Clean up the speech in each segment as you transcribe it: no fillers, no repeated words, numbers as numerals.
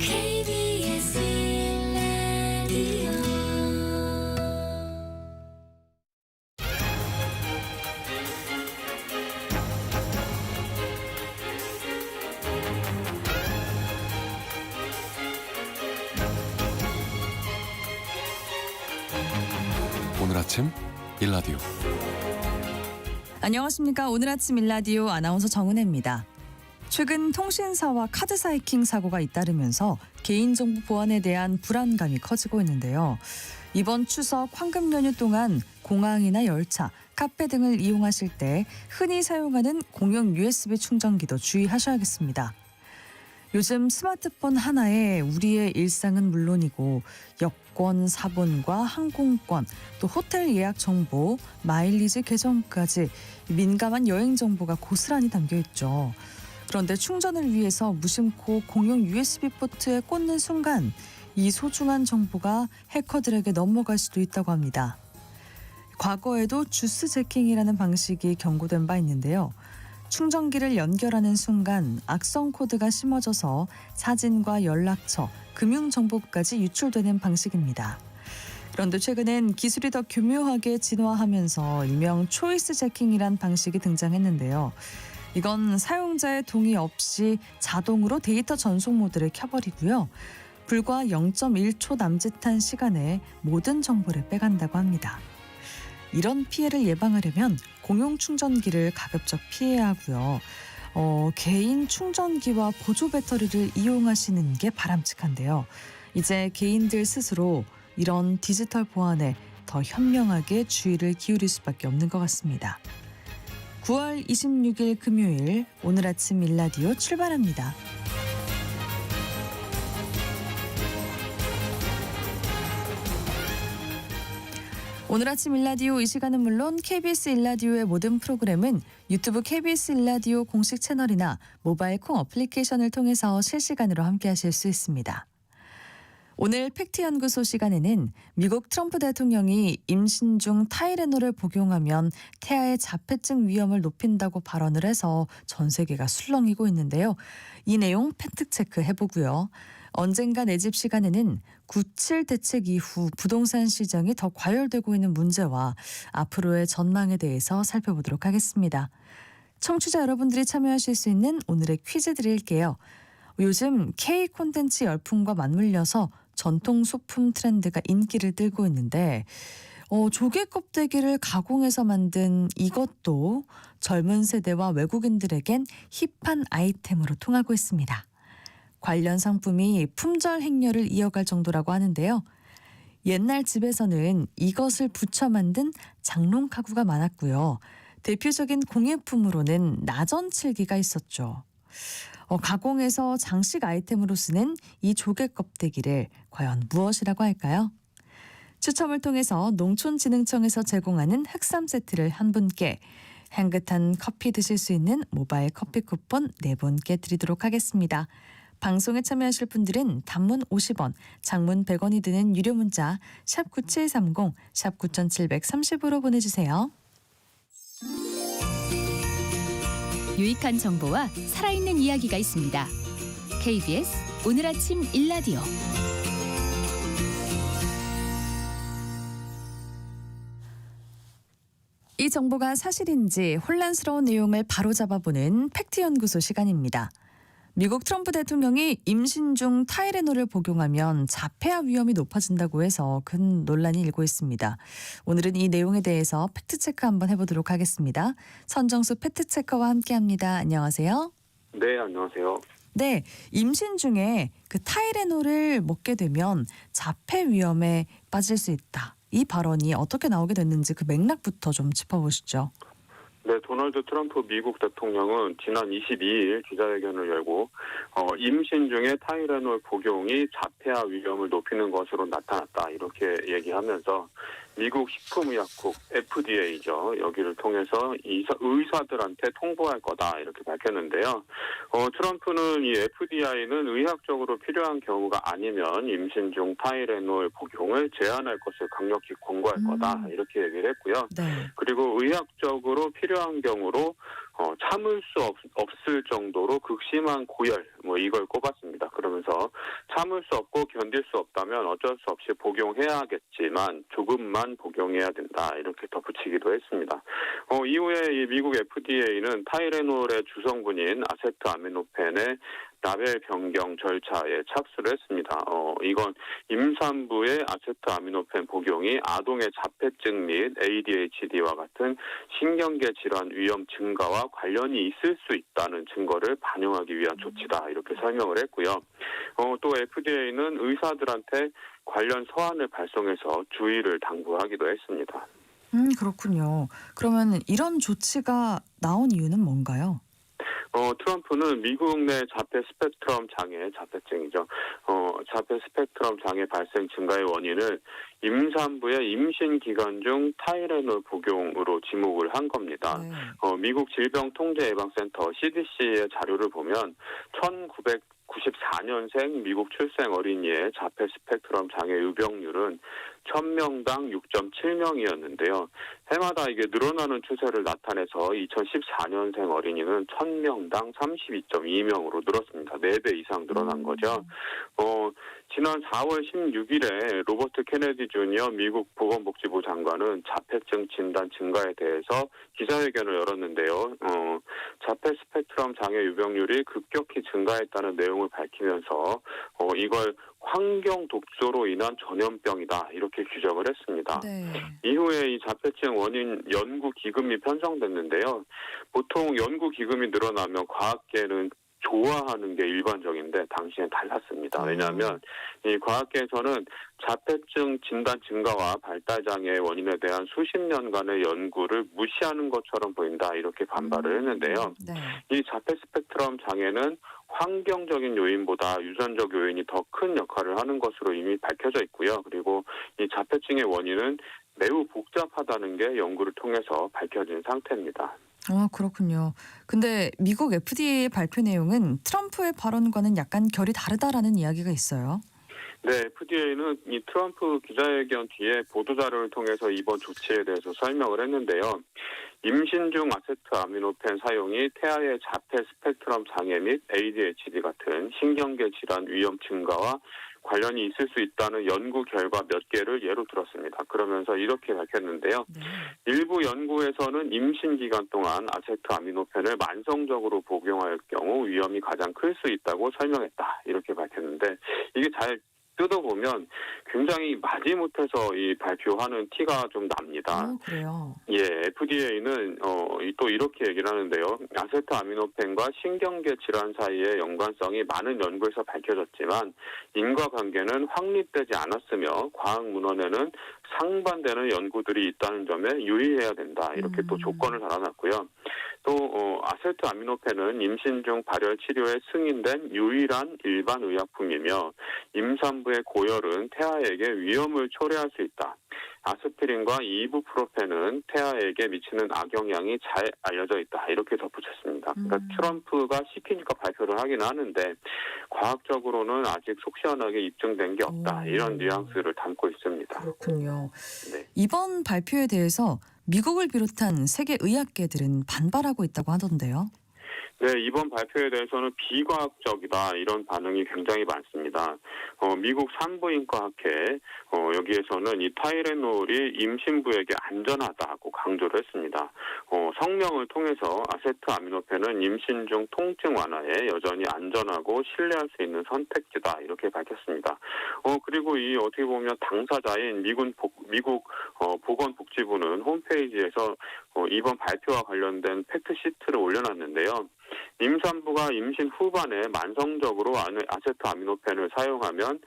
KBS 라디오 오늘 아침 일라디오. 안녕하십니까. 오늘 아침 일라디오 아나운서 정은혜입니다. 최근 통신사와 카드사 해킹 사고가 잇따르면서 개인정보 보안에 대한 불안감이 커지고 있는데요. 이번 추석 황금 연휴 동안 공항이나 열차, 카페 등을 이용하실 때 흔히 사용하는 공용 USB 충전기도 주의하셔야겠습니다. 요즘 스마트폰 하나에 우리의 일상은 물론이고 여권, 사본과 항공권, 또 호텔 예약 정보, 마일리지 계정까지 민감한 여행 정보가 고스란히 담겨 있죠. 그런데 충전을 위해서 무심코 공용 USB 포트에 꽂는 순간 이 소중한 정보가 해커들에게 넘어갈 수도 있다고 합니다. 과거에도 주스 재킹이라는 방식이 경고된 바 있는데요. 충전기를 연결하는 순간 악성 코드가 심어져서 사진과 연락처, 금융정보까지 유출되는 방식입니다. 그런데 최근엔 기술이 더 교묘하게 진화하면서 일명 초이스 재킹이란 방식이 등장했는데요. 이건 사용자의 동의 없이 자동으로 데이터 전송 모드를 켜버리고요. 불과 0.1초 남짓한 시간에 모든 정보를 빼간다고 합니다. 이런 피해를 예방하려면 공용 충전기를 가급적 피해야 하고요. 개인 충전기와 보조 배터리를 이용하시는 게 바람직한데요. 이제 개인들 스스로 이런 디지털 보안에 더 현명하게 주의를 기울일 수밖에 없는 것 같습니다. 9월 26일 금요일 오늘 아침 일라디오 출발합니다. 오늘 아침 일라디오 이 시간은 물론 KBS 일라디오의 모든 프로그램은 유튜브 KBS 일라디오 공식 채널이나 모바일 콩 어플리케이션을 통해서 실시간으로 함께하실 수 있습니다. 오늘 팩트연구소 시간에는 미국 트럼프 대통령이 임신 중 타이레놀을 복용하면 태아의 자폐증 위험을 높인다고 발언을 해서 전 세계가 술렁이고 있는데요. 이 내용 팩트체크 해보고요. 언젠가 내 집 시간에는 9.7 대책 이후 부동산 시장이 더 과열되고 있는 문제와 앞으로의 전망에 대해서 살펴보도록 하겠습니다. 청취자 여러분들이 참여하실 수 있는 오늘의 퀴즈 드릴게요. 요즘 K 콘텐츠 열풍과 맞물려서 전통 소품 트렌드가 인기를 끌고 있는데 조개 껍데기를 가공해서 만든 이것도 젊은 세대와 외국인들에겐 힙한 아이템으로 통하고 있습니다. 관련 상품이 품절 행렬을 이어갈 정도라고 하는데요. 옛날 집에서는 이것을 붙여 만든 장롱 가구가 많았고요. 대표적인 공예품으로는 나전칠기가 있었죠. 가공해서 장식 아이템으로 쓰는 이 조개 껍데기를 과연 무엇이라고 할까요? 추첨을 통해서 농촌진흥청에서 제공하는 흑삼 세트를 한 분께, 향긋한 커피 드실 수 있는 모바일 커피 쿠폰 4분께 드리도록 하겠습니다. 방송에 참여하실 분들은 단문 50원, 장문 100원이 드는 유료 문자 샵 9730, 샵 9730으로 보내주세요. 유익한 정보와 살아있는 이야기가 있습니다. KBS 오늘 아침 일라디오. 이 정보가 사실인지 혼란스러운 내용을 바로잡아보는 팩트연구소 시간입니다. 미국 트럼프 대통령이 임신 중 타이레놀을 복용하면 자폐아 위험이 높아진다고 해서 큰 논란이 일고 있습니다. 오늘은 이 내용에 대해서 팩트체크 한번 해보도록 하겠습니다. 선정수 팩트체커와 함께합니다. 안녕하세요. 네, 안녕하세요. 네, 임신 중에 그 타이레놀을 먹게 되면 자폐 위험에 빠질 수 있다. 이 발언이 어떻게 나오게 됐는지 그 맥락부터 좀 짚어보시죠. 네, 도널드 트럼프 미국 대통령은 지난 22일 기자회견을 열고 임신 중에 타이레놀 복용이 자폐아 위험을 높이는 것으로 나타났다, 이렇게 얘기하면서 미국 식품의약국 FDA죠. 여기를 통해서 의사들한테 통보할 거다, 이렇게 밝혔는데요. 트럼프는 이 FDA는 의학적으로 필요한 경우가 아니면 임신 중 타이레놀 복용을 제한할 것을 강력히 권고할 거다, 이렇게 얘기를 했고요. 네. 그리고 의학적으로 필요한 경우로 참을 수 없을 정도로 극심한 고열, 이걸 꼽았습니다. 그러면서 참을 수 없고 견딜 수 없다면 어쩔 수 없이 복용해야겠지만 조금만 복용해야 된다. 이렇게 덧붙이기도 했습니다. 이후에 이 미국 FDA는 타이레놀의 주성분인 아세트아미노펜의 라벨 변경 절차에 착수를 했습니다. 이건 임산부의 아세트아미노펜 복용이 아동의 자폐증 및 ADHD와 같은 신경계 질환 위험 증가와 관련이 있을 수 있다는 증거를 반영하기 위한 조치다. 이렇게 설명을 했고요. 또 FDA는 의사들한테 관련 서한을 발송해서 주의를 당부하기도 했습니다. 그렇군요. 그러면 이런 조치가 나온 이유는 뭔가요? 트럼프는 미국 내 자폐 스펙트럼 장애, 자폐증이죠. 자폐 스펙트럼 장애 발생 증가의 원인을 임산부의 임신 기간 중 타이레놀 복용으로 지목을 한 겁니다. 네. 미국 질병통제예방센터 CDC의 자료를 보면 1994년생 미국 출생 어린이의 자폐 스펙트럼 장애 유병률은 1000명당 6.7명이었는데요. 해마다 이게 늘어나는 추세를 나타내서 2014년생 어린이는 1000명당 32.2명으로 늘었습니다. 4배 이상 늘어난 거죠. 지난 4월 16일에 로버트 케네디 주니어 미국 보건복지부 장관은 자폐증 진단 증가에 대해서 기자회견을 열었는데요. 자폐 스펙트럼 장애 유병률이 급격히 증가했다는 내용을 밝히면서 이걸 환경 독소로 인한 전염병이다 이렇게 규정을 했습니다. 네. 이후에 이 자폐증 원인 연구 기금이 편성됐는데요. 보통 연구 기금이 늘어나면 과학계는 좋아하는 게 일반적인데 당시엔 달랐습니다. 왜냐하면 이 과학계에서는 자폐증 진단 증가와 발달장애의 원인에 대한 수십 년간의 연구를 무시하는 것처럼 보인다 이렇게 반발을 했는데요. 네. 이 자폐 스펙트럼 장애는 환경적인 요인보다 유전적 요인이 더 큰 역할을 하는 것으로 이미 밝혀져 있고요. 그리고 이 자폐증의 원인은 매우 복잡하다는 게 연구를 통해서 밝혀진 상태입니다. 그렇군요. 근데 미국 FDA의 발표 내용은 트럼프의 발언과는 약간 결이 다르다라는 이야기가 있어요. 네, FDA는 이 트럼프 기자회견 뒤에 보도자료를 통해서 이번 조치에 대해서 설명을 했는데요. 임신 중 아세트아미노펜 사용이 태아의 자폐 스펙트럼 장애 및 ADHD 같은 신경계 질환 위험 증가와 관련이 있을 수 있다는 연구 결과 몇 개를 예로 들었습니다. 그러면서 이렇게 밝혔는데요. 네. 일부 연구에서는 임신 기간 동안 아세트아미노펜을 만성적으로 복용할 경우 위험이 가장 클 수 있다고 설명했다. 이렇게 밝혔는데 이게 잘 뜯어보면 굉장히 마지못해서 이 발표하는 티가 좀 납니다. 그래요. 예, FDA는 또 이렇게 얘기를 하는데요. 아세트아미노펜과 신경계 질환 사이의 연관성이 많은 연구에서 밝혀졌지만 인과관계는 확립되지 않았으며 과학문헌에는 상반되는 연구들이 있다는 점에 유의해야 된다. 이렇게 또 조건을 달아놨고요. 또 아세트아미노펜은 임신 중 발열 치료에 승인된 유일한 일반 의약품이며 임산부의 고열은 태아에게 위험을 초래할 수 있다. 아스피린과 이부프로펜은 태아에게 미치는 악영향이 잘 알려져 있다. 이렇게 덧붙였습니다. 그러니까 트럼프가 시키니까 발표를 하긴 하는데 과학적으로는 아직 속 시원하게 입증된 게 없다. 이런 뉘앙스를 담고 있습니다. 그렇군요. 네. 이번 발표에 대해서 미국을 비롯한 세계 의학계들은 반발하고 있다고 하던데요. 네, 이번 발표에 대해서는 비과학적이다 이런 반응이 굉장히 많습니다. 미국 산부인과학회 여기에서는 이 타이레놀이 임신부에게 안전하다고 강조를 했습니다. 성명을 통해서 아세트아미노펜은 임신 중 통증 완화에 여전히 안전하고 신뢰할 수 있는 선택지다 이렇게 밝혔습니다. 그리고 이 어떻게 보면 당사자인 미국 보건복지부는 홈페이지에서 이번 발표와 관련된 팩트시트를 올려놨는데요. 임산부가 임신 후반에 만성적으로 아세트아미노펜을 사용하면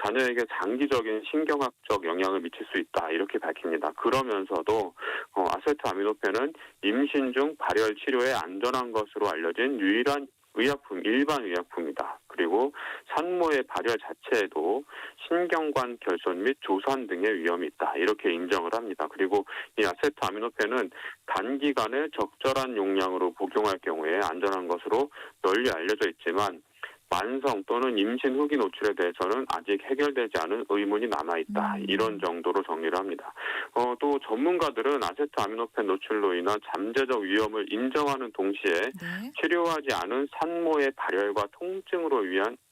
자녀에게 장기적인 신경학적 영향을 미칠 수 있다 이렇게 밝힙니다. 그러면서도 아세트아미노펜은 임신 중 발열 치료에 안전한 것으로 알려진 유일한 의약품, 일반 의약품이다. 그리고 산모의 발열 자체에도 신경관 결손 및 조산 등의 위험이 있다. 이렇게 인정을 합니다. 그리고 이 아세트아미노펜은 단기간에 적절한 용량으로 복용할 경우에 안전한 것으로 널리 알려져 있지만 만성 또는 임신 후기 노출에 대해서는 아직 해결되지 않은 의문이 남아있다. 이런 정도로 정리를 합니다. 또 전문가들은 아세트아미노펜 노출로 인한 잠재적 위험을 인정하는 동시에 네. 치료하지 않은 산모의 발열과 통증으로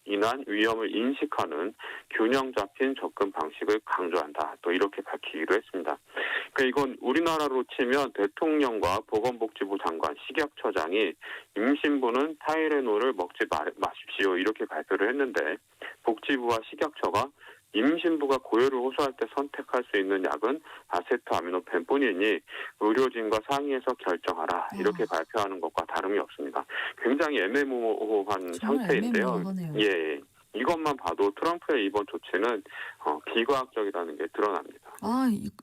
인한 위험을 인식하는 균형 잡힌 접근 방식을 강조한다. 또 이렇게 밝히기도 했습니다. 그러니까 이건 우리나라로 치면 대통령과 보건복지부 장관, 식약처장이 임신부는 타이레놀을 먹지 마십시오 이렇게 발표를 했는데 복지부와 식약처가 임신부가 고열을 호소할 때 선택할 수 있는 약은 아세트아미노펜뿐이니 의료진과 상의해서 결정하라 이렇게 발표하는 것과 다름이 없습니다. 굉장히 애매모호한 상태인데요. 애매모호하네요. 예, 이것만 봐도 트럼프의 이번 조치는 비과학적이라는 게 드러납니다.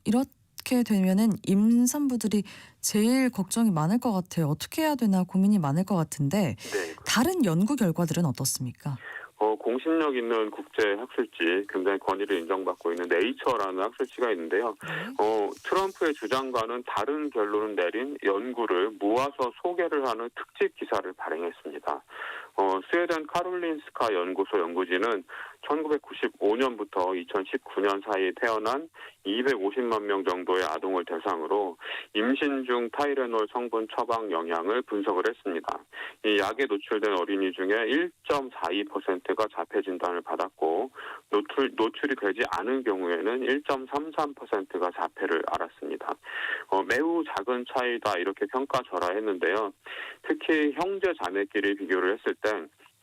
이렇게 되면은 임산부들이 제일 걱정이 많을 것 같아요. 어떻게 해야 되나 고민이 많을 것 같은데 네. 다른 연구 결과들은 어떻습니까? 공신력 있는 국제 학술지, 굉장히 권위를 인정받고 있는 네이처라는 학술지가 있는데요. 트럼프의 주장과는 다른 결론을 내린 연구를 모아서 소개를 하는 특집 기사를 발행했습니다. 스웨덴 카롤린스카 연구소 연구진은 1995년부터 2019년 사이에 태어난 250만 명 정도의 아동을 대상으로 임신 중 타이레놀 성분 처방 영향을 분석을 했습니다. 이 약에 노출된 어린이 중에 1.42%가 자폐 진단을 받았고 노출이 되지 않은 경우에는 1.33%가 자폐를 알았습니다. 매우 작은 차이다 이렇게 평가절하했는데요. 특히 형제 자매끼리 비교를 했을 때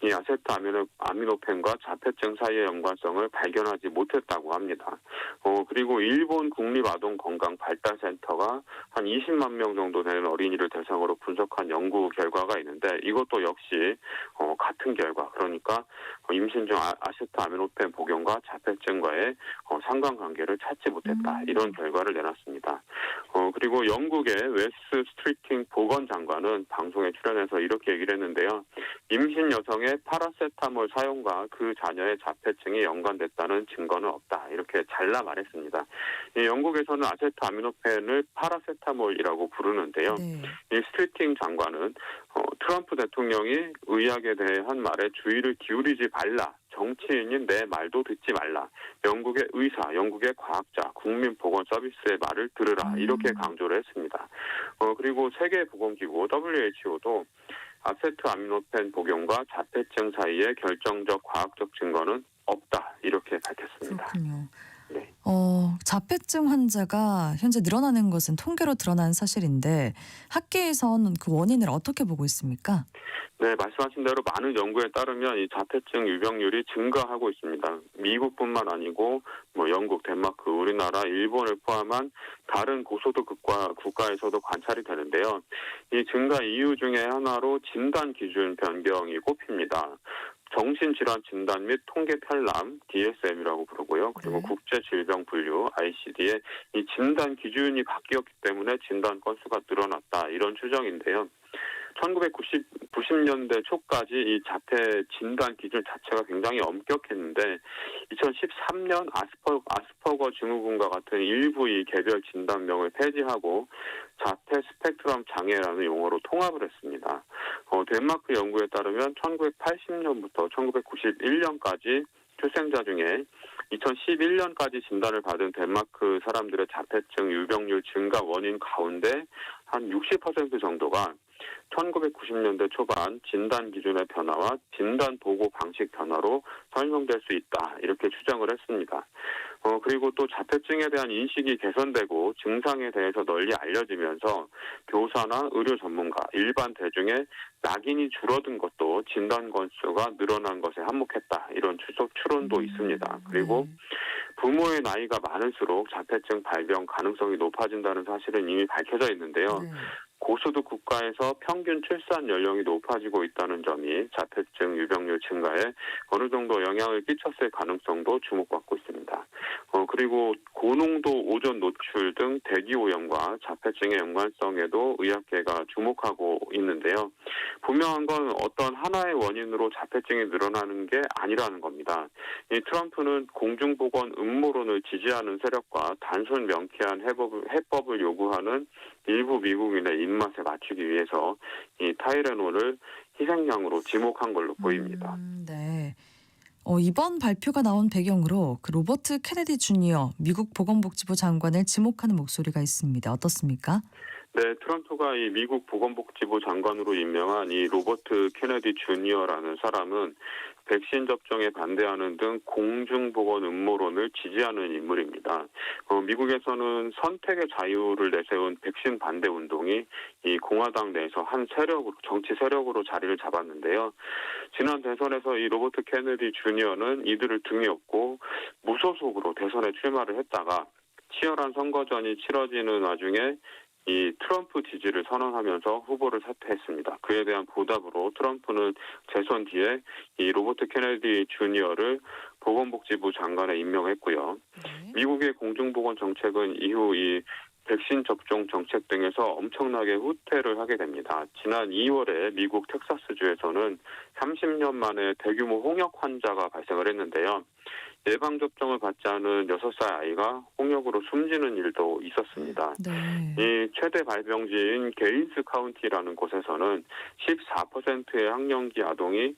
이 아세트아미노펜과 자폐증 사이의 연관성을 발견하지 못했다고 합니다. 그리고 일본 국립아동건강발달센터가 한 20만 명 정도 되는 어린이를 대상으로 분석한 연구 결과가 있는데 이것도 역시 같은 결과, 그러니까 임신 중 아세트아미노펜 복용과 자폐증과의 상관관계를 찾지 못했다. 이런 결과를 내놨습니다. 그리고 영국의 웨스 스트리팅 보건장관은 방송에 출연해서 이렇게 얘기를 했는데요. 임신 여성의 파라세타몰 사용과 그 자녀의 자폐증이 연관됐다는 증거는 없다. 이렇게 잘라 말했습니다. 이 영국에서는 아세트아미노펜을 파라세타몰이라고 부르는데요. 네. 이 스트리팅 장관은 트럼프 대통령이 의학에 대한 말에 주의를 기울이지 말라. 정치인인 내 말도 듣지 말라. 영국의 의사, 영국의 과학자, 국민보건서비스의 말을 들으라. 이렇게 강조를 했습니다. 그리고 세계보건기구 WHO도 아세트아미노펜 복용과 자폐증 사이에 결정적 과학적 증거는 없다. 이렇게 밝혔습니다. 그렇군요. 네. 자폐증 환자가 현재 늘어나는 것은 통계로 드러난 사실인데 학계에서는 그 원인을 어떻게 보고 있습니까? 네, 말씀하신 대로 많은 연구에 따르면 이 자폐증 유병률이 증가하고 있습니다. 미국뿐만 아니고 영국, 덴마크, 우리나라, 일본을 포함한 다른 고소득 국가에서도 관찰이 되는데요. 이 증가 이유 중에 하나로 진단 기준 변경이 꼽힙니다. 정신질환 진단 및 통계 편람 DSM이라고 부르고요. 그리고 국제질병분류 ICD의 이 진단 기준이 바뀌었기 때문에 진단 건수가 늘어났다. 이런 추정인데요. 1990년대 초까지 이 자폐 진단 기준 자체가 굉장히 엄격했는데 2013년 아스퍼거 증후군과 같은 일부 이 개별 진단명을 폐지하고 자폐 스펙트럼 장애라는 용어로 통합을 했습니다. 덴마크 연구에 따르면 1980년부터 1991년까지 출생자 중에 2011년까지 진단을 받은 덴마크 사람들의 자폐증 유병률 증가 원인 가운데 한 60% 정도가 1990년대 초반 진단 기준의 변화와 진단 보고 방식 변화로 설명될 수 있다. 이렇게 추정을 했습니다. 그리고 또 자폐증에 대한 인식이 개선되고 증상에 대해서 널리 알려지면서 교사나 의료 전문가, 일반 대중의 낙인이 줄어든 것도 진단 건수가 늘어난 것에 한몫했다. 이런 추론도 있습니다. 그리고 부모의 나이가 많을수록 자폐증 발병 가능성이 높아진다는 사실은 이미 밝혀져 있는데요. 고소득 국가에서 평균 출산 연령이 높아지고 있다는 점이 자폐증 유병률 증가에 어느 정도 영향을 끼쳤을 가능성도 주목받고 있습니다. 그리고 고농도 오존 노출 등 대기오염과 자폐증의 연관성에도 의학계가 주목하고 있는데요. 분명한 건 어떤 하나의 원인으로 자폐증이 늘어나는 게 아니라는 겁니다. 이 트럼프는 공중보건 음모론을 지지하는 세력과 단순 명쾌한 해법을 요구하는 일부 미국인의 입맛에 맞추기 위해서 이 타이레놀을 희생양으로 지목한 걸로 보입니다. 네. 이번 발표가 나온 배경으로 그 로버트 케네디 주니어 미국 보건복지부 장관을 지목하는 목소리가 있습니다. 어떻습니까? 네, 트럼프가 이 미국 보건복지부 장관으로 임명한 이 로버트 케네디 주니어라는 사람은 백신 접종에 반대하는 등 공중보건 음모론을 지지하는 인물입니다. 미국에서는 선택의 자유를 내세운 백신 반대 운동이 이 공화당 내에서 한 세력으로, 정치 세력으로 자리를 잡았는데요. 지난 대선에서 이 로버트 케네디 주니어는 이들을 등에 업고 무소속으로 대선에 출마를 했다가 치열한 선거전이 치러지는 와중에 이 트럼프 지지를 선언하면서 후보를 사퇴했습니다. 그에 대한 보답으로 트럼프는 재선 뒤에 이 로버트 케네디 주니어를 보건복지부 장관에 임명했고요. 네. 미국의 공중보건 정책은 이후 이 백신 접종 정책 등에서 엄청나게 후퇴를 하게 됩니다. 지난 2월에 미국 텍사스주에서는 30년 만에 대규모 홍역 환자가 발생을 했는데요. 예방접종을 받지 않은 6살 아이가 홍역으로 숨지는 일도 있었습니다. 네. 이 최대 발병지인 게인스 카운티라는 곳에서는 14%의 학령기 아동이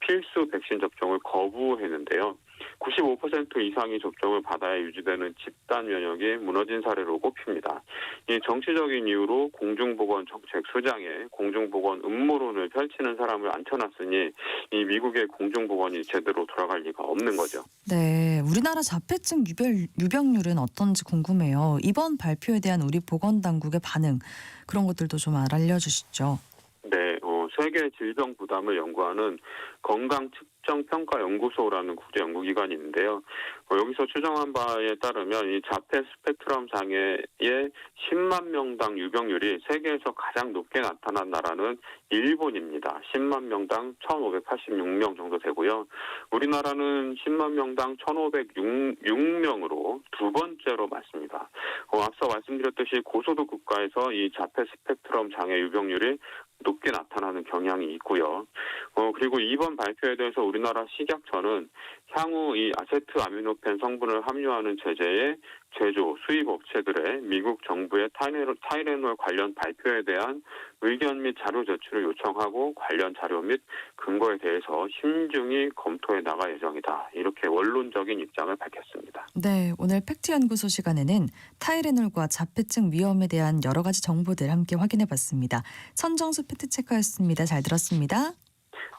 필수 백신 접종을 거부했는데요. 95% 이상이 접종을 받아야 유지되는 집단 면역이 무너진 사례로 꼽힙니다. 이 정치적인 이유로 공중보건 정책 수장에 공중보건 음모론을 펼치는 사람을 앉혀놨으니 이 미국의 공중보건이 제대로 돌아갈 리가 없는 거죠. 네, 우리나라 자폐증 유병률은 어떤지 궁금해요. 이번 발표에 대한 우리 보건당국의 반응 그런 것들도 좀 알려주시죠. 네, 세계 질병 부담을 연구하는 건강측정평가연구소라는 국제 연구기관이 있는데요. 여기서 추정한 바에 따르면 이 자폐 스펙트럼 장애의 10만 명당 유병률이 세계에서 가장 높게 나타난 나라는 일본입니다. 10만 명당 1,586명 정도 되고요. 우리나라는 10만 명당 1,506명으로 두 번째로 많습니다. 앞서 말씀드렸듯이 고소득 국가에서 이 자폐 스펙트럼 장애 유병률이 높게 나타나는 경향이 있고요. 그리고 이번 발표에 대해서 우리나라 식약처는 향후 이 아세트아미노펜 성분을 함유하는 제재의 제조, 수입 업체들의 미국 정부의 타이레놀 관련 발표에 대한 의견 및 자료 제출을 요청하고 관련 자료 및 근거에 대해서 신중히 검토해 나갈 예정이다. 이렇게 원론적인 입장을 밝혔습니다. 네, 오늘 팩트연구소 시간에는 타이레놀과 자폐증 위험에 대한 여러 가지 정보들 함께 확인해봤습니다. 천정수 팩트체커였습니다. 잘 들었습니다.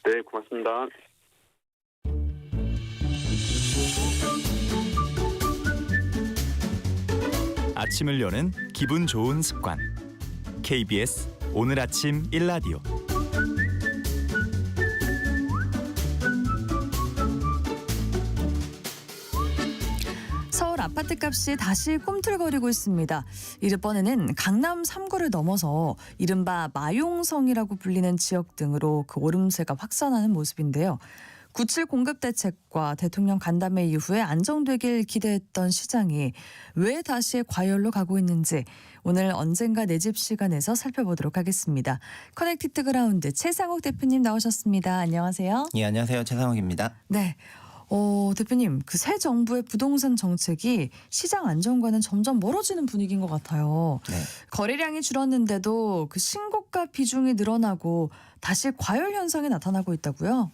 네, 고맙습니다. 아침을 여는 기분 좋은 습관. KBS 오늘 아침 일라디오. 서울 아파트값이 다시 꿈틀거리고 있습니다. 이번에는 강남 3구를 넘어서 이른바 마용성이라고 불리는 지역 등으로 그 오름세가 확산하는 모습인데요. 9.7 공급 대책과 대통령 간담회 이후에 안정되길 기대했던 시장이 왜 다시 과열로 가고 있는지 오늘 언젠가 내 집 시간에서 살펴보도록 하겠습니다. 커넥티드 그라운드 최상욱 대표님 나오셨습니다. 안녕하세요. 예, 안녕하세요. 최상욱입니다. 네. 대표님, 그 새 정부의 부동산 정책이 시장 안정과는 점점 멀어지는 분위기인 것 같아요. 네. 거래량이 줄었는데도 그 신고가 비중이 늘어나고 다시 과열 현상이 나타나고 있다고요?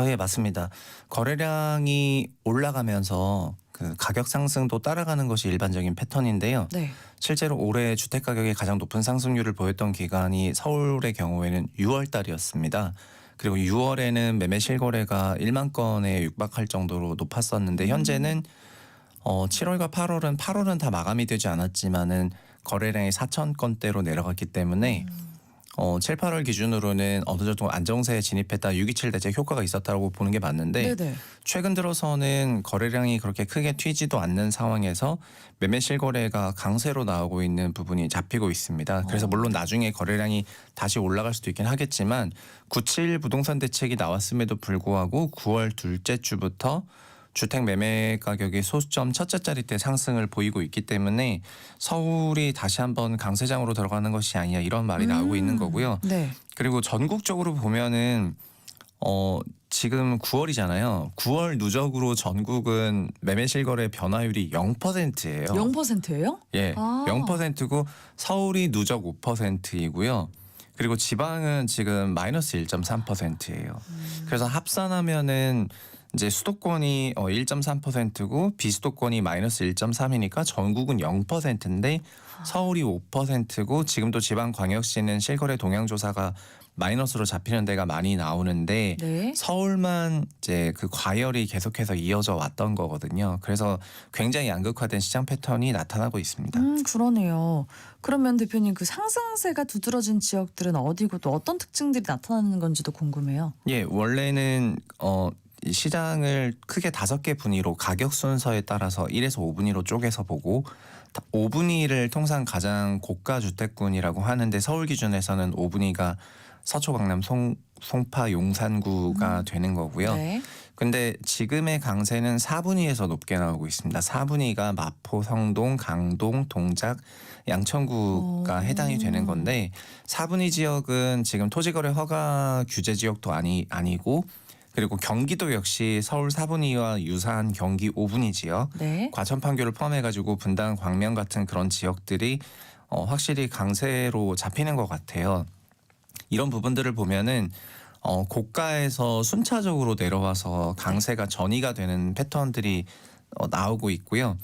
예, 맞습니다. 거래량이 올라가면서 그 가격 상승도 따라가는 것이 일반적인 패턴인데요. 네. 실제로 올해 주택 가격이 가장 높은 상승률을 보였던 기간이 서울의 경우에는 6월 달이었습니다. 그리고 6월에는 매매 실거래가 1만 건에 육박할 정도로 높았었는데 현재는 7월과 8월은 다 마감이 되지 않았지만은 거래량이 4천 건대로 내려갔기 때문에 7, 8월 기준으로는 어느 정도 안정세에 진입했다 6.27 대책 효과가 있었다고 보는 게 맞는데 네네. 최근 들어서는 거래량이 그렇게 크게 튀지도 않는 상황에서 매매 실거래가 강세로 나오고 있는 부분이 잡히고 있습니다. 그래서 물론 나중에 거래량이 다시 올라갈 수도 있긴 하겠지만 9.7 부동산 대책이 나왔음에도 불구하고 9월 둘째 주부터 주택 매매 가격이 소수점 첫째 자릿대 상승을 보이고 있기 때문에 서울이 다시 한번 강세장으로 들어가는 것이 아니냐 이런 말이 나오고 있는 거고요. 네. 그리고 전국적으로 보면은 지금 9월이잖아요. 9월 누적으로 전국은 매매 실거래 변화율이 0%예요. 0%예요? 예, 아. 0%고 서울이 누적 5%이고요. 그리고 지방은 지금 마이너스 1.3%예요. 그래서 합산하면은 이제 수도권이 1.3%고 비수도권이 마이너스 1.3이니까 전국은 0%인데 서울이 5%고 지금도 지방광역시는 실거래 동향조사가 마이너스로 잡히는 데가 많이 나오는데 네. 서울만 이제 그 과열이 계속해서 이어져 왔던 거거든요. 그래서 굉장히 양극화된 시장 패턴이 나타나고 있습니다. 그러네요. 그러면 대표님 그 상승세가 두드러진 지역들은 어디고 또 어떤 특징들이 나타나는 건지도 궁금해요. 예, 원래는 이 시장을 크게 5개 분위로 가격 순서에 따라서 1에서 5분위로 쪼개서 보고 5분위를 통상 가장 고가 주택군이라고 하는데 서울 기준에서는 5분위가 서초, 강남, 송파, 용산구가 되는 거고요. 네. 근데 지금의 강세는 4분위에서 높게 나오고 있습니다. 4분위가 마포, 성동, 강동, 동작, 양천구가 해당이 되는 건데 4분위 지역은 지금 토지거래 허가 규제 지역도 아니고 그리고 경기도 역시 서울 4분위와 유사한 경기 5분위 지역, 네. 과천 판교를 포함해가지고 분당, 광명 같은 그런 지역들이 확실히 강세로 잡히는 것 같아요. 이런 부분들을 보면은 고가에서 순차적으로 내려와서 강세가 전이가 되는 패턴들이 나오고 있고요.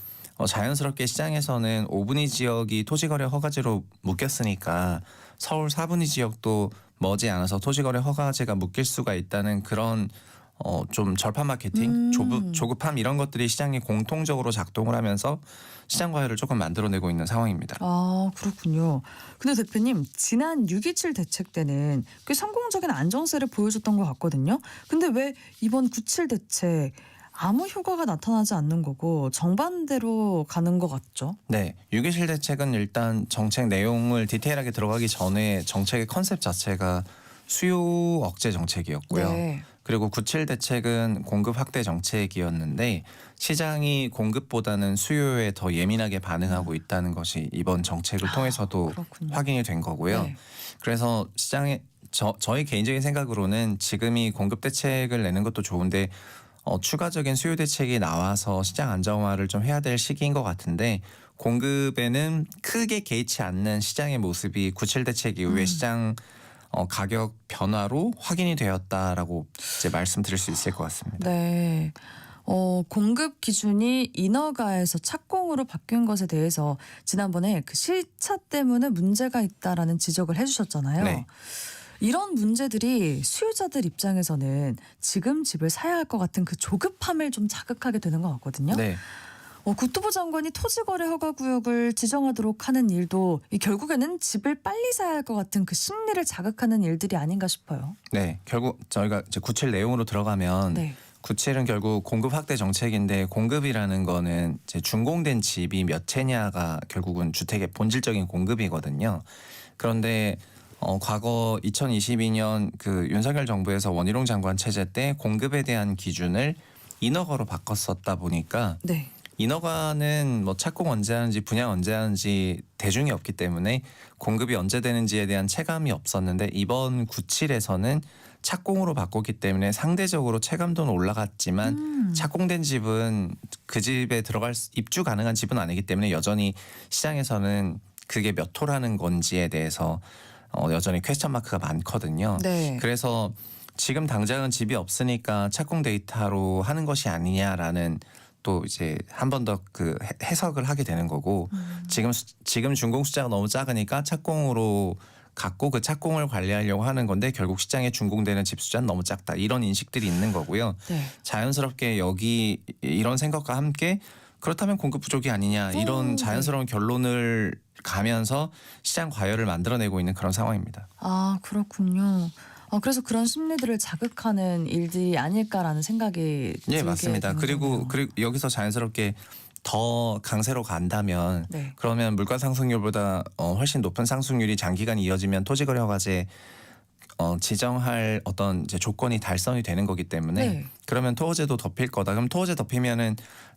자연스럽게 시장에서는 5분위 지역이 토지거래 허가제로 묶였으니까 서울 4분위 지역도 머지않아서 토지거래 허가제가 묶일 수가 있다는 그런 좀 절판 마케팅, 조급함 이런 것들이 시장에 공통적으로 작동을 하면서 시장 과열을 조금 만들어내고 있는 상황입니다. 아, 그렇군요. 근데 대표님, 지난 6.27 대책 때는 꽤 성공적인 안정세를 보여줬던 것 같거든요. 근데 왜 이번 9.7 대책 아무 효과가 나타나지 않는 거고 정반대로 가는 것 같죠? 네, 6.27 대책은 일단 정책 내용을 디테일하게 들어가기 전에 정책의 컨셉 자체가 수요 억제 정책이었고요. 네. 그리고 9.7 대책은 공급 확대 정책이었는데 시장이 공급보다는 수요에 더 예민하게 반응하고 있다는 것이 이번 정책을 통해서도 그렇군요. 확인이 된 거고요. 네. 그래서 시장에 저희 개인적인 생각으로는 지금이 공급 대책을 내는 것도 좋은데 추가적인 수요 대책이 나와서 시장 안정화를 좀 해야 될 시기인 것 같은데 공급에는 크게 개의치 않는 시장의 모습이 9.7 대책 이후에 시장 가격 변화로 확인이 되었다라고 이제 말씀드릴 수 있을 것 같습니다. 네. 공급 기준이 인허가에서 착공으로 바뀐 것에 대해서 지난번에 그 시차 때문에 문제가 있다라는 지적을 해주셨잖아요. 네. 이런 문제들이 수요자들 입장에서는 지금 집을 사야 할 것 같은 그 조급함을 좀 자극하게 되는 것 같거든요. 네. 국토부 장관이 토지거래 허가구역을 지정하도록 하는 일도 결국에는 집을 빨리 사야 할 것 같은 그 심리를 자극하는 일들이 아닌가 싶어요. 네. 결국 저희가 이제 9.7 내용으로 들어가면 네. 9.7은 결국 공급 확대 정책인데 공급이라는 거는 이제 준공된 집이 몇 채냐가 결국은 주택의 본질적인 공급이거든요. 그런데 과거 2022년 그 윤석열 정부에서 원희룡 장관 체제 때 공급에 대한 기준을 인허가로 바꿨었다 보니까 네. 인허가는 뭐 착공 언제 하는지 분양 언제 하는지 대중이 없기 때문에 공급이 언제 되는지에 대한 체감이 없었는데 이번 9.7에서는 착공으로 바꿨기 때문에 상대적으로 체감도는 올라갔지만 착공된 집은 그 집에 입주 가능한 집은 아니기 때문에 여전히 시장에서는 그게 몇 호라는 건지에 대해서 여전히 퀘스천 마크가 많거든요. 네. 그래서 지금 당장은 집이 없으니까 착공 데이터로 하는 것이 아니냐라는 또 이제 한 번 더 그 해석을 하게 되는 거고 지금 준공 숫자가 너무 작으니까 착공으로 갖고 그 착공을 관리하려고 하는 건데 결국 시장에 준공되는 집 숫자는 너무 작다 이런 인식들이 있는 거고요. 네. 자연스럽게 여기 이런 생각과 함께 그렇다면 공급 부족이 아니냐 이런 자연스러운 결론을 가면서 시장 과열을 만들어내고 있는 그런 상황입니다. 아, 그렇군요. 그래서 그런 심리들을 자극하는 일들이 아닐까라는 생각이 예, 들게 맞습니다. 되는 거네요. 그리고 여기서 자연스럽게 더 강세로 간다면 네. 그러면 물가 상승률보다 훨씬 높은 상승률이 장기간 이어지면 토지거래 허가제 지정할 어떤 이제 조건이 달성이 되는 거기 때문에 네. 그러면 토호제도 덮일 거다. 그럼 토호제 덮이면은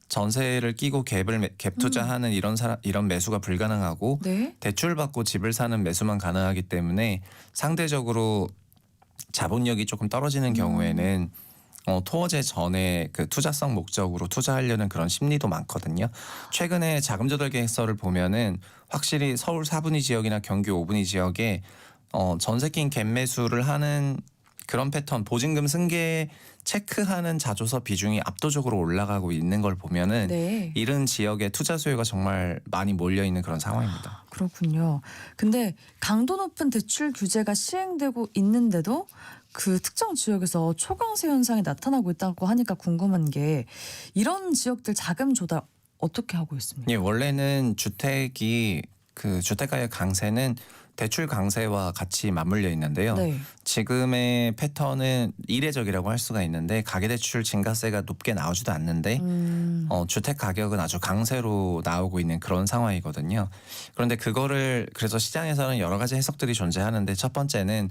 전세를 끼고 갭 투자하는 이런 매수가 불가능하고 네. 대출 받고 집을 사는 매수만 가능하기 때문에 상대적으로 자본력이 조금 떨어지는 경우에는 토어제 전에 그 투자성 목적으로 투자하려는 그런 심리도 많거든요. 최근에 자금 조달 계획서를 보면은 확실히 서울 4분위 지역이나 경기 5분위 지역에 전세 낀 갭 매수를 하는 그런 패턴 보증금 승계 체크하는 자조서 비중이 압도적으로 올라가고 있는 걸 보면은 네. 이런 지역에 투자 수요가 정말 많이 몰려 있는 그런 상황입니다. 그렇군요. 근데 강도 높은 대출 규제가 시행되고 있는데도 그 특정 지역에서 초강세 현상이 나타나고 있다고 하니까 궁금한 게 이런 지역들 자금 조달 어떻게 하고 있습니까? 예, 원래는 주택이 그 주택가의 강세는 대출 강세와 같이 맞물려 있는데요. 네. 지금의 패턴은 이례적이라고 할 수가 있는데 가계대출 증가세가 높게 나오지도 않는데 주택 가격은 아주 강세로 나오고 있는 그런 상황이거든요. 그런데 그거를 그래서 시장에서는 여러 가지 해석들이 존재하는데 첫 번째는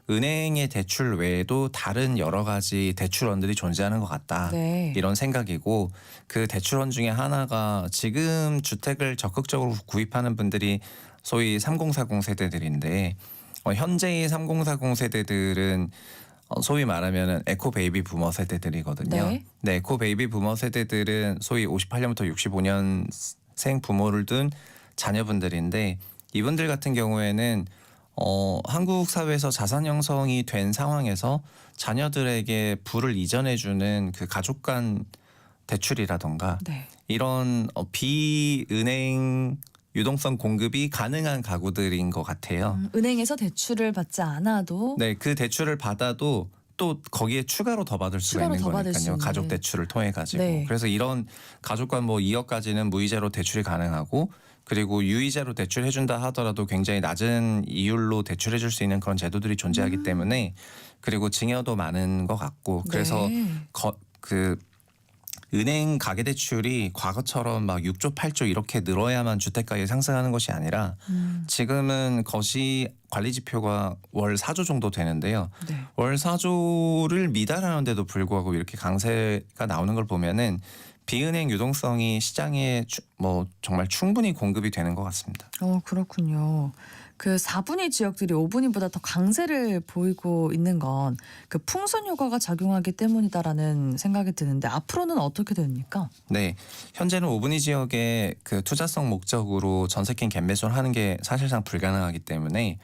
은행의 대출 외에도 다른 여러 가지 대출원들이 존재하는 것 같다. 네. 이런 생각이고 그 대출원 중에 하나가 지금 주택을 적극적으로 구입하는 분들이 소위 3040 세대들인데 현재의 3040 세대들은 소위 말하면 에코 베이비 부머 세대들이거든요. 네. 네, 에코 베이비 부머 세대들은 소위 58년부터 65년생 부모를 둔 자녀분들인데 이분들 같은 경우에는 한국 사회에서 자산 형성이 된 상황에서 자녀들에게 부를 이전해주는 그 가족 간 대출이라던가 네. 이런 비은행 유동성 공급이 가능한 가구들인 것 같아요. 은행에서 대출을 받지 않아도 네, 그 대출을 받아도 또 거기에 추가로 더 받을 수가 추가로 있는 더 받을 수 거니까요. 있는. 가족 대출을 통해 가지고. 네. 그래서 이런 가족과 뭐 2억까지는 무이자로 대출이 가능하고 그리고 유이자로 대출해 준다 하더라도 굉장히 낮은 이율로 대출해 줄 수 있는 그런 제도들이 존재하기 때문에 그리고 증여도 많은 것 같고 그래서 네. 그 은행 가계대출이 과거처럼 막 6조 8조 이렇게 늘어야만 주택가격이 상승하는 것이 아니라 지금은 거시 관리지표가 월 4조 정도 되는데요. 네. 월 4조를 미달하는데도 불구하고 이렇게 강세가 나오는 걸 보면은 비은행 유동성이 시장에 뭐 정말 충분히 공급이 되는 것 같습니다. 그렇군요. 그 4분위 지역들이 5분위보다 더 강세를 보이고 있는 건 그 풍선 효과가 작용하기 때문이다라는 생각이 드는데 앞으로는 어떻게 됩니까? 네, 현재는 5분위 지역에 그 투자성 목적으로 전세권 갭매수를 하는 게 사실상 불가능하기 때문에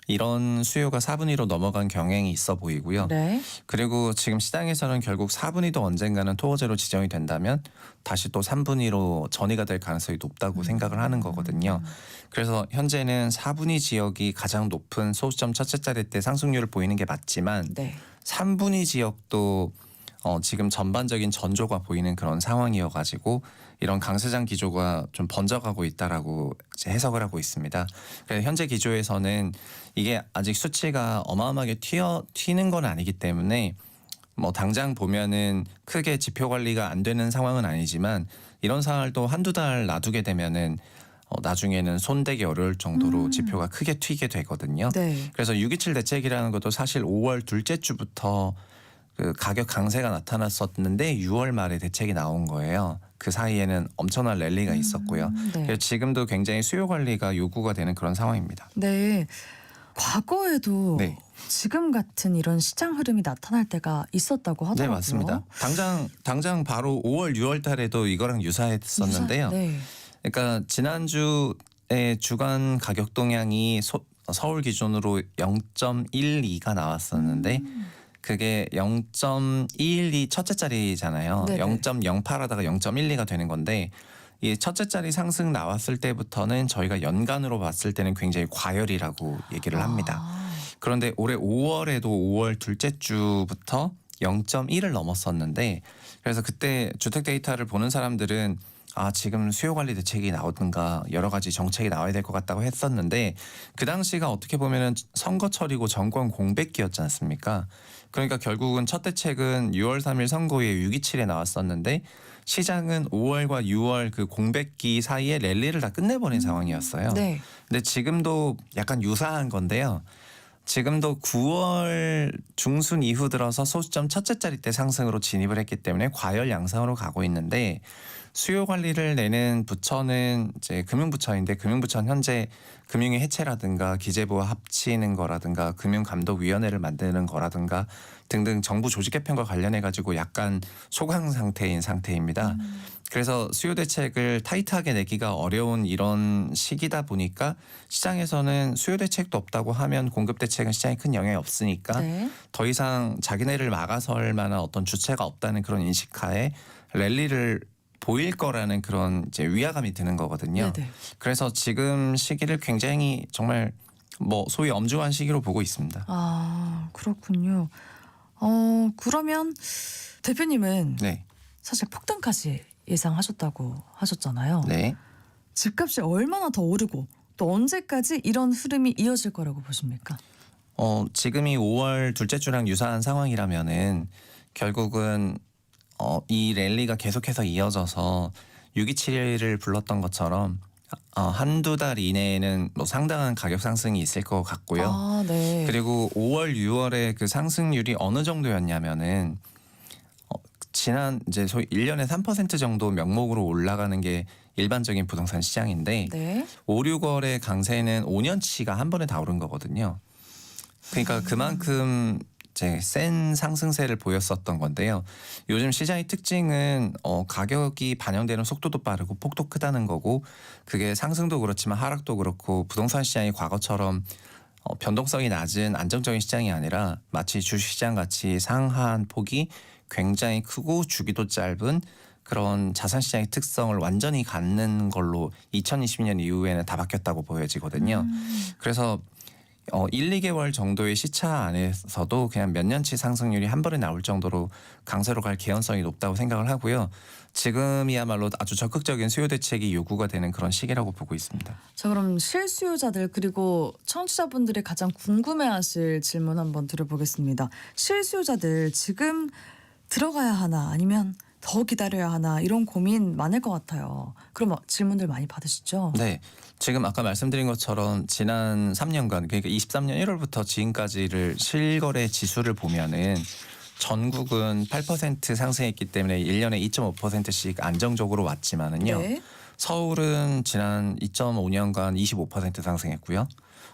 이런 수요가 4분위로 넘어간 경향이 있어 보이고요. 네. 그리고 지금 시장에서는 결국 4분위도 언젠가는 토호제로 지정이 된다면 다시 또 3분위로 전이가 될 가능성이 높다고 생각을 하는 거거든요. 그래서 현재는 4분위 지역이 가장 높은 소수점 첫째 자리 때 상승률을 보이는 게 맞지만 네. 3분위 지역도 지금 전반적인 전조가 보이는 그런 상황이어가지고 이런 강세장 기조가 좀 번져가고 있다라고 이제 해석을 하고 있습니다. 그래서 현재 기조에서는 이게 아직 수치가 어마어마하게 튀는 건 아니기 때문에 뭐 당장 보면은 크게 지표 관리가 안 되는 상황은 아니지만 이런 상황을 또 한두 달 놔두게 되면은 나중에는 손대기 어려울 정도로 지표가 크게 튀게 되거든요. 네. 그래서 627 대책이라는 것도 사실 5월 둘째 주부터 그 가격 강세가 나타났었는데 6월 말에 대책이 나온 거예요. 그 사이에는 엄청난 랠리가 있었고요. 네. 그래서 지금도 굉장히 수요 관리가 요구가 되는 그런 상황입니다. 네. 과거에도 네. 지금 같은 이런 시장 흐름이 나타날 때가 있었다고 하더라고요. 네, 맞습니다. 당장 바로 5월, 6월 달에도 이거랑 유사했었는데요. 네. 그러니까 지난주에 주간 가격 동향이 서울 기준으로 0.12가 나왔었는데 그게 0.212 첫째 자리잖아요. 네네. 0.08 하다가 0.12가 되는 건데 이 첫째 자리 상승 나왔을 때부터는 저희가 연간으로 봤을 때는 굉장히 과열이라고 얘기를 합니다. 그런데 올해 5월에도 5월 둘째 주부터 0.1을 넘었었는데 그래서 그때 주택 데이터를 보는 사람들은 지금 수요 관리 대책이 나오든가 여러 가지 정책이 나와야 될 것 같다고 했었는데 그 당시가 어떻게 보면은 선거철이고 정권 공백기였지 않습니까? 그러니까 결국은 첫 대책은 6월 3일 선거에 627에 나왔었는데 시장은 5월과 6월 그 공백기 사이에 랠리를 다 끝내버린 상황이었어요. 네. 근데 지금도 약간 유사한 건데요. 지금도 9월 중순 이후 들어서 소수점 첫째 자리 때 상승으로 진입을 했기 때문에 과열 양상으로 가고 있는데 수요 관리를 내는 부처는 이제 금융부처인데 금융부처는 현재 금융위 해체라든가 기재부와 합치는 거라든가 금융감독위원회를 만드는 거라든가 등등 정부 조직 개편과 관련해 가지고 약간 소강 상태인 상태입니다. 그래서 수요 대책을 타이트하게 내기가 어려운 이런 시기다 보니까 시장에서는 수요 대책도 없다고 하면 공급 대책은 시장에 큰 영향이 없으니까 네. 더 이상 자기네를 막아설 만한 어떤 주체가 없다는 그런 인식하에 랠리를 보일 거라는 그런 이제 위화감이 드는 거거든요. 네네. 그래서 지금 시기를 굉장히 정말 뭐 소위 엄중한 시기로 보고 있습니다. 아, 그렇군요. 그러면 대표님은 네, 사실 폭등까지 예상하셨다고 하셨잖아요. 네. 집값이 얼마나 더 오르고 또 언제까지 이런 흐름이 이어질 거라고 보십니까? 지금이 5월 둘째 주랑 유사한 상황이라면은 결국은 이 랠리가 계속해서 이어져서 627을 불렀던 것처럼 한두 달 이내에는 뭐 상당한 가격 상승이 있을 것 같고요. 아, 네. 그리고 5월, 6월에 그 상승률이 어느 정도였냐면은 지난 이제 소위 1년에 3% 정도 명목으로 올라가는 게 일반적인 부동산 시장인데 네. 5, 6월의 강세는 5년치가 한 번에 다 오른 거거든요. 그러니까 그만큼 이제 센 상승세를 보였었던 건데요. 요즘 시장의 특징은 가격이 반영되는 속도도 빠르고 폭도 크다는 거고 그게 상승도 그렇지만 하락도 그렇고 부동산 시장이 과거처럼 변동성이 낮은 안정적인 시장이 아니라 마치 주식시장 같이 상한 폭이 굉장히 크고 주기도 짧은 그런 자산시장의 특성을 완전히 갖는 걸로 2020년 이후에는 다 바뀌었다고 보여지거든요. 그래서 1, 2개월 정도의 시차 안에서도 그냥 몇 년치 상승률이 한 번에 나올 정도로 강세로 갈 개연성이 높다고 생각을 하고요. 지금이야말로 아주 적극적인 수요 대책이 요구가 되는 그런 시기라고 보고 있습니다. 자, 그럼 실수요자들 그리고 청취자분들이 가장 궁금해하실 질문 한번 드려보겠습니다. 실수요자들 지금 들어가야 하나 아니면 더 기다려야 하나 이런 고민 많을 것 같아요. 그럼 질문들 많이 받으시죠? 네. 지금 아까 말씀드린 것처럼 지난 3년간 그러니까 23년 1월부터 지금까지를 실거래 지수를 보면은 전국은 8% 상승했기 때문에 1년에 2.5%씩 안정적으로 왔지만은요. 네. 서울은 지난 2.5년간 25% 상승했고요.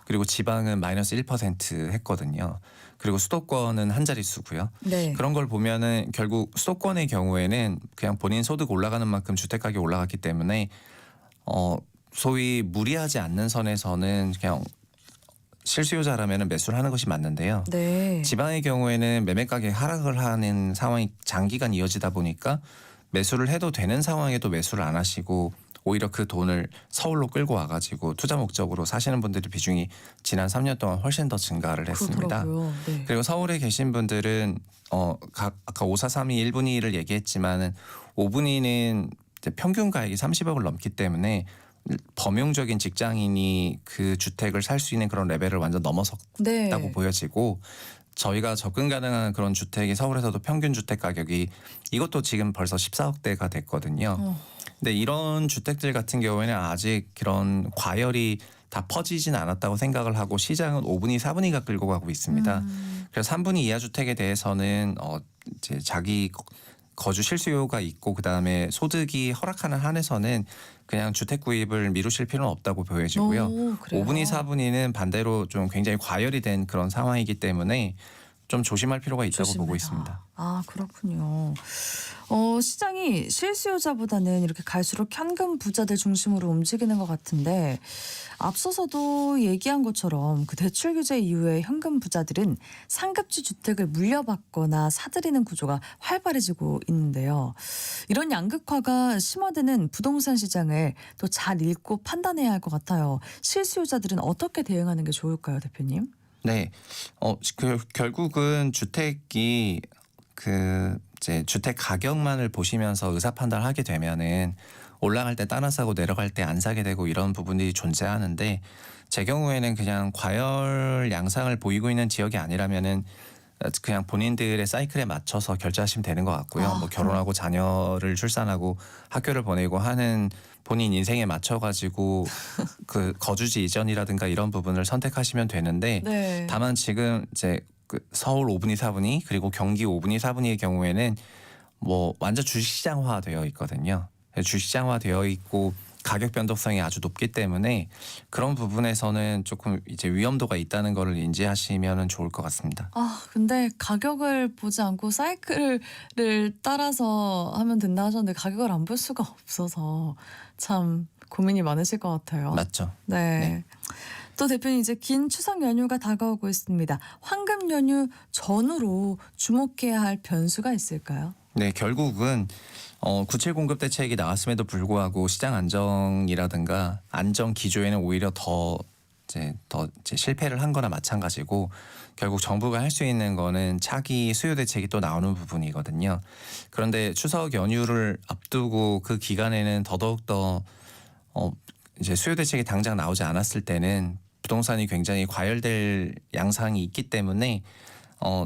그리고 지방은 마이너스 1% 했거든요. 그리고 수도권은 한 자릿수고요. 네. 그런 걸 보면은 결국 수도권의 경우에는 그냥 본인 소득 올라가는 만큼 주택 가격이 올라갔기 때문에 소위 무리하지 않는 선에서는 그냥 실수요자라면 매수를 하는 것이 맞는데요. 네. 지방의 경우에는 매매 가격 하락을 하는 상황이 장기간 이어지다 보니까 매수를 해도 되는 상황에도 매수를 안 하시고 오히려 그 돈을 서울로 끌고 와가지고 투자 목적으로 사시는 분들의 비중이 지난 3년 동안 훨씬 더 증가를 했습니다. 그렇더라고요. 네. 그리고 서울에 계신 분들은 아까 5432 1분위 1을 얘기했지만은 5분위는 평균 가액이 30억을 넘기 때문에 범용적인 직장인이 그 주택을 살 수 있는 그런 레벨을 완전 넘어섰다고 네. 보여지고 저희가 접근 가능한 그런 주택이 서울에서도 평균 주택 가격이 이것도 지금 벌써 14억대가 됐거든요. 근데 이런 주택들 같은 경우에는 아직 그런 과열이 다 퍼지진 않았다고 생각을 하고 시장은 5분위, 4분위가 끌고 가고 있습니다. 그래서 3분위 이하 주택에 대해서는 이제 자기 거주 실수요가 있고 그다음에 소득이 허락하는 한에서는 그냥 주택 구입을 미루실 필요는 없다고 보여지고요. 오, 그래요? 5분위, 4분위는 반대로 좀 굉장히 과열이 된 그런 상황이기 때문에 좀 조심할 필요가 있다고 보고 있습니다. 아, 그렇군요. 시장이 실수요자보다는 이렇게 갈수록 현금 부자들 중심으로 움직이는 것 같은데 앞서서도 얘기한 것처럼 그 대출 규제 이후에 현금 부자들은 상급지 주택을 물려받거나 사들이는 구조가 활발해지고 있는데요. 이런 양극화가 심화되는 부동산 시장을 또 잘 읽고 판단해야 할 것 같아요. 실수요자들은 어떻게 대응하는 게 좋을까요, 대표님? 네, 결국은 주택이 이제 주택 가격만을 보시면서 의사 판단을 하게 되면은 올라갈 때 따라 사고 내려갈 때 안 사게 되고 이런 부분들이 존재하는데 제 경우에는 그냥 과열 양상을 보이고 있는 지역이 아니라면은 그냥 본인들의 사이클에 맞춰서 결제하시면 되는 것 같고요. 뭐 결혼하고 자녀를 출산하고 학교를 보내고 하는 본인 인생에 맞춰가지고 그 거주지 이전이라든가 이런 부분을 선택하시면 되는데 네. 다만 지금 이제 그 서울 5분위, 4분위 그리고 경기 5분위, 4분위의 경우에는 뭐 완전 주식시장화 되어 있거든요. 주식시장화 되어 있고 가격 변동성이 아주 높기 때문에 그런 부분에서는 조금 이제 위험도가 있다는 거를 인지하시면 좋을 것 같습니다. 아, 근데 가격을 보지 않고 사이클을 따라서 하면 된다 하셨는데 가격을 안 볼 수가 없어서 참 고민이 많으실 것 같아요. 맞죠? 네. 네. 또 대표님 이제 긴 추석 연휴가 다가오고 있습니다. 황금 연휴 전후로 주목해야 할 변수가 있을까요? 네, 결국은 구칠 공급 대책이 나왔음에도 불구하고 시장 안정이라든가 안정 기조에는 오히려 더 실패를 한 거나 마찬가지고 결국 정부가 할 수 있는 거는 차기 수요 대책이 또 나오는 부분이거든요. 그런데 추석 연휴를 앞두고 그 기간에는 더더욱더 이제 수요 대책이 당장 나오지 않았을 때는 부동산이 굉장히 과열될 양상이 있기 때문에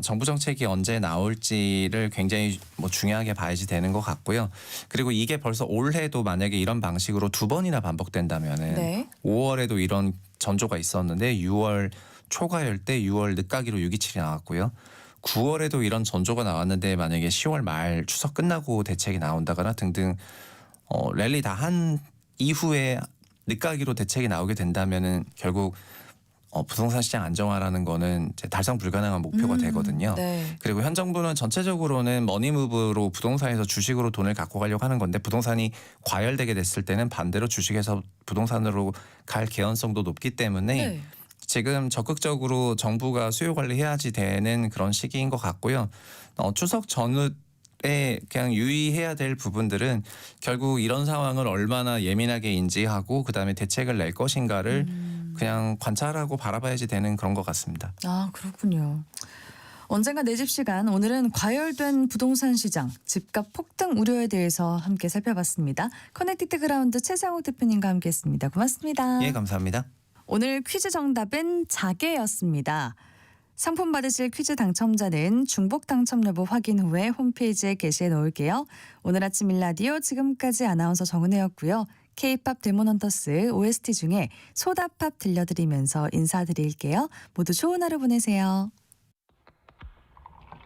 정부 정책이 언제 나올지를 굉장히 중요하게 봐야지 되는 것 같고요. 그리고 이게 벌써 올해도 만약에 이런 방식으로 두 번이나 반복된다면은 네. 5월에도 이런 전조가 있었는데 6월 초과열 때 6월 늦가기로 627이 나왔고요. 9월에도 이런 전조가 나왔는데 만약에 10월 말 추석 끝나고 대책이 나온다거나 등등 랠리 다 한 이후에 늦가기로 대책이 나오게 된다면은 결국 부동산 시장 안정화라는 거는 이제 달성 불가능한 목표가 되거든요. 네. 그리고 현 정부는 전체적으로는 머니무브로 부동산에서 주식으로 돈을 갖고 가려고 하는 건데 부동산이 과열되게 됐을 때는 반대로 주식에서 부동산으로 갈 개연성도 높기 때문에 네. 지금 적극적으로 정부가 수요 관리해야지 되는 그런 시기인 것 같고요. 추석 전후에 그냥 유의해야 될 부분들은 결국 이런 상황을 얼마나 예민하게 인지하고 그다음에 대책을 낼 것인가를 그냥 관찰하고 바라봐야지 되는 그런 것 같습니다. 아, 그렇군요. 언젠가 내 집 시간, 오늘은 과열된 부동산 시장, 집값 폭등 우려에 대해서 함께 살펴봤습니다. 커넥티드 그라운드 최상욱 대표님과 함께했습니다. 고맙습니다. 예, 감사합니다. 오늘 퀴즈 정답은 자개였습니다. 상품 받으실 퀴즈 당첨자는 중복 당첨 여부 확인 후에 홈페이지에 게시해 놓을게요. 오늘 아침 일라디오 지금까지 아나운서 정은혜였고요. K-팝 데모넌터스 OST 중에 소다팝 들려드리면서 인사드릴게요. 모두 좋은 하루 보내세요.